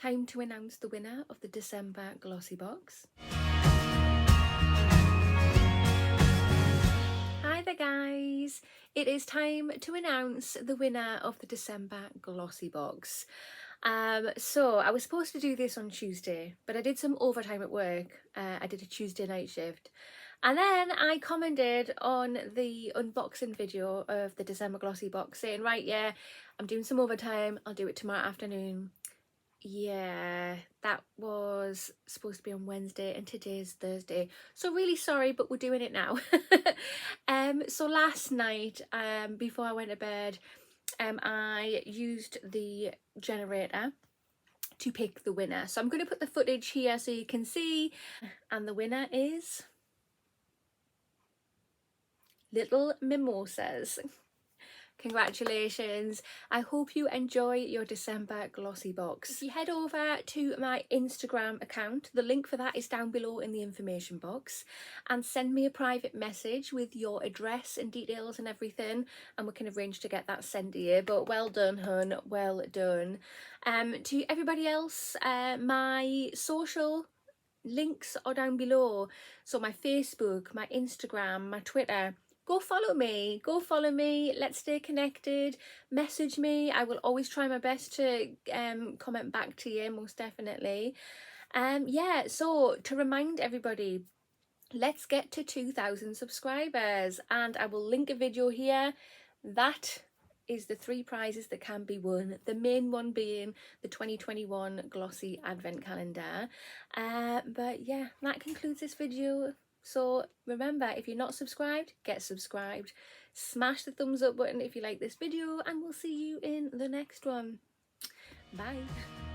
Time to announce the winner of the December GlossyBox. Hi there guys, it is time to announce the winner of the December GlossyBox. So I was supposed to do this on Tuesday, but I did some overtime at work. I did a Tuesday night shift. And then I commented on the unboxing video of the December GlossyBox saying, right, yeah, I'm doing some overtime, I'll do it tomorrow afternoon. Yeah, that was supposed to be on Wednesday and today's Thursday. So really sorry, but we're doing it now. So last night, before I went to bed, I used the generator to pick the winner. So I'm going to put the footage here so you can see. And the winner is Little Mimosas. Congratulations. I hope you enjoy your December GlossyBox. If you head over to my Instagram account, the link for that is down below in the information box, and send me a private message with your address and details and everything, and we can arrange to get that sent to you. But well done, hun, well done. To everybody else, my social links are down below. So my Facebook, my Instagram, my Twitter. Go follow me, let's stay connected, message me. I will always try my best to comment back to you, most definitely. Yeah, so to remind everybody, let's get to 2,000 subscribers, and I will link a video here. That is the 3 prizes that can be won, the main one being the 2021 Glossy Advent Calendar. But yeah, that concludes this video. So remember, if you're not subscribed, get subscribed. Smash the thumbs up button if you like this video, and we'll see you in the next one. Bye.